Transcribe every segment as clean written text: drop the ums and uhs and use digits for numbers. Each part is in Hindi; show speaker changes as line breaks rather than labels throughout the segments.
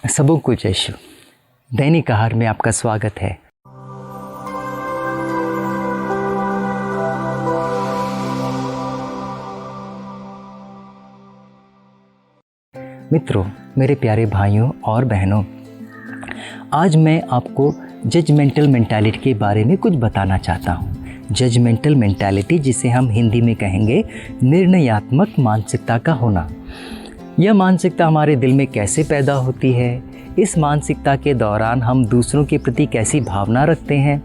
सबों को जय शिव। दैनिक आहार में आपका स्वागत है। मित्रों, मेरे प्यारे भाइयों और बहनों, आज मैं आपको जजमेंटल मेंटालिटी के बारे में कुछ बताना चाहता हूँ। जजमेंटल मेंटालिटी, जिसे हम हिंदी में कहेंगे निर्णयात्मक मानसिकता का होना। यह मानसिकता हमारे दिल में कैसे पैदा होती है, इस मानसिकता के दौरान हम दूसरों के प्रति कैसी भावना रखते हैं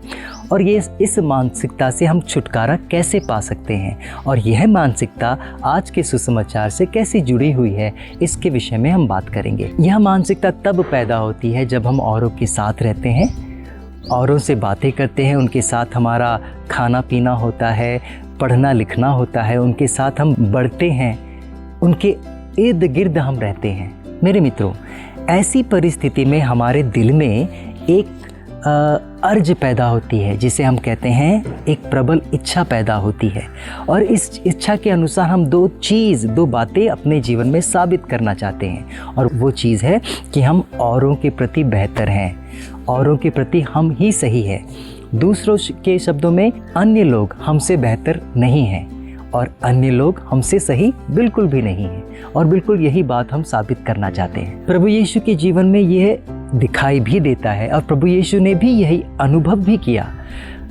और ये इस मानसिकता से हम छुटकारा कैसे पा सकते हैं, और यह मानसिकता आज के सुसमाचार से कैसे जुड़ी हुई है, इसके विषय में हम बात करेंगे। यह मानसिकता तब पैदा होती है जब हम औरों के साथ रहते हैं, औरों से बातें करते हैं, उनके साथ हमारा खाना पीना होता है, पढ़ना लिखना होता है, उनके साथ हम बढ़ते हैं, उनके इर्द गिर्द हम रहते हैं। मेरे मित्रों, ऐसी परिस्थिति में हमारे दिल में एक अर्ज पैदा होती है, जिसे हम कहते हैं एक प्रबल इच्छा पैदा होती है, और इस इच्छा के अनुसार हम दो बातें अपने जीवन में साबित करना चाहते हैं, और वो चीज़ है कि हम औरों के प्रति बेहतर हैं, औरों के प्रति हम ही सही है। दूसरों के शब्दों में, अन्य लोग हमसे बेहतर नहीं हैं और अन्य लोग हमसे सही बिल्कुल भी नहीं हैं, और बिल्कुल यही बात हम साबित करना चाहते हैं। प्रभु यीशु के जीवन में यह दिखाई भी देता है, और प्रभु यीशु ने भी यही अनुभव भी किया।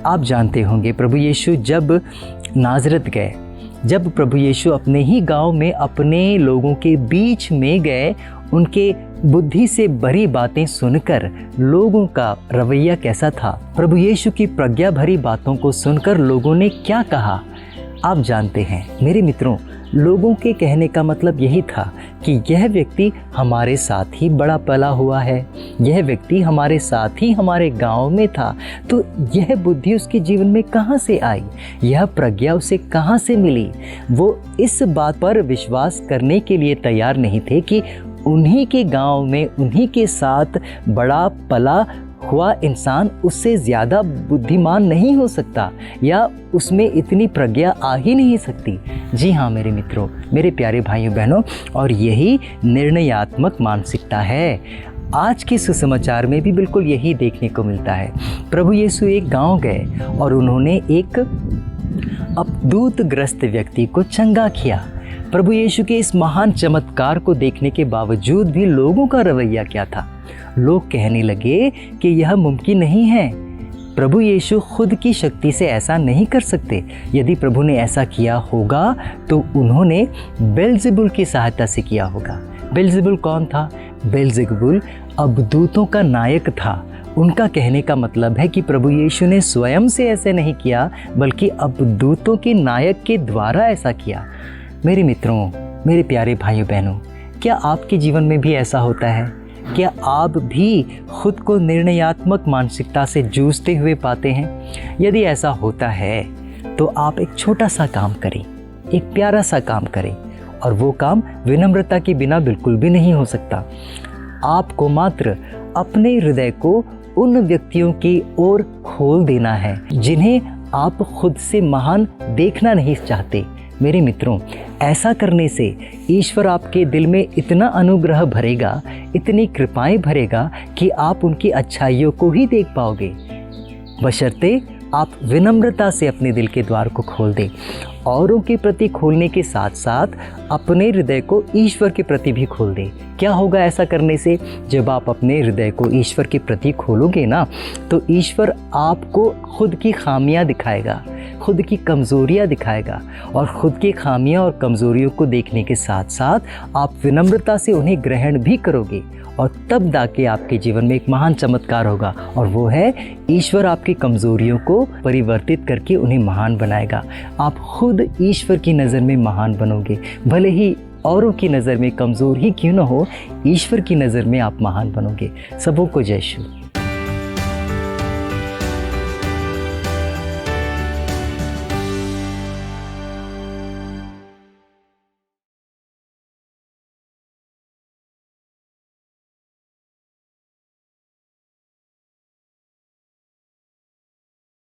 आप जानते होंगे, प्रभु यीशु जब नाज़रत गए, जब प्रभु यीशु अपने ही गांव में अपने लोगों के बीच में गए, उनके बुद्धि से भरी बातें सुनकर लोगों का रवैया कैसा था, प्रभु यीशु की प्रज्ञा भरी बातों को सुनकर लोगों ने क्या कहा, आप जानते हैं। मेरे मित्रों, लोगों के कहने का मतलब यही था कि यह व्यक्ति हमारे साथ ही बड़ा पला हुआ है, यह व्यक्ति हमारे साथ ही हमारे गांव में था, तो यह बुद्धि उसके जीवन में कहाँ से आई, यह प्रज्ञा उसे कहाँ से मिली। वो इस बात पर विश्वास करने के लिए तैयार नहीं थे कि उन्हीं के गांव में, उन्हीं के साथ बड़ा पला हुआ इंसान उससे ज़्यादा बुद्धिमान नहीं हो सकता, या उसमें इतनी प्रज्ञा आ ही नहीं सकती। जी हाँ मेरे मित्रों, मेरे प्यारे भाइयों बहनों, और यही निर्णयात्मक मानसिकता है। आज के सुसमाचार में भी बिल्कुल यही देखने को मिलता है। प्रभु यीशु एक गांव गए और उन्होंने एक अपदूतग्रस्त व्यक्ति को चंगा किया। प्रभु यीशु के इस महान चमत्कार को देखने के बावजूद भी लोगों का रवैया क्या था? लोग कहने लगे कि यह मुमकिन नहीं है, प्रभु यीशु खुद की शक्ति से ऐसा नहीं कर सकते। यदि प्रभु ने ऐसा किया होगा तो उन्होंने बेल्ज़ेबुल की सहायता से किया होगा। बेल्ज़ेबुल कौन था? बेल्ज़ेबुल अबदूतों का नायक था। उनका कहने का मतलब है कि प्रभु यीशु ने स्वयं से ऐसे नहीं किया, बल्कि अबदूतों के नायक के द्वारा ऐसा किया। मेरे मित्रों, मेरे प्यारे भाइयों बहनों, क्या आपके जीवन में भी ऐसा होता है? क्या आप भी खुद को निर्णयात्मक मानसिकता से जूझते हुए पाते हैं? यदि ऐसा होता है तो आप एक छोटा सा काम करें, एक प्यारा सा काम करें, और वो काम विनम्रता के बिना बिल्कुल भी नहीं हो सकता। आपको मात्र अपने हृदय को उन व्यक्तियों की ओर खोल देना है जिन्हें आप खुद से महान देखना नहीं चाहते। मेरे मित्रों, ऐसा करने से ईश्वर आपके दिल में इतना अनुग्रह भरेगा, इतनी कृपाएं भरेगा कि आप उनकी अच्छाइयों को ही देख पाओगे, बशर्ते आप विनम्रता से अपने दिल के द्वार को खोल दें। औरों के प्रति खोलने के साथ साथ अपने हृदय को ईश्वर के प्रति भी खोल दें। क्या होगा ऐसा करने से? जब आप अपने हृदय को ईश्वर के प्रति खोलोगे ना, तो ईश्वर आपको खुद की खामियां दिखाएगा, खुद की कमज़ोरियां दिखाएगा, और खुद की खामियां और कमज़ोरियों को देखने के साथ साथ आप विनम्रता से उन्हें ग्रहण भी करोगे, और तब जाके आपके जीवन में एक महान चमत्कार होगा, और वो है ईश्वर आपकी कमज़ोरियों को परिवर्तित करके उन्हें महान बनाएगा। आप खुद ईश्वर की नज़र में महान बनोगे, भले ही औरों की नज़र में कमज़ोर ही क्यों न हो, ईश्वर की नज़र में आप महान बनोगे। सबों को जय शिव।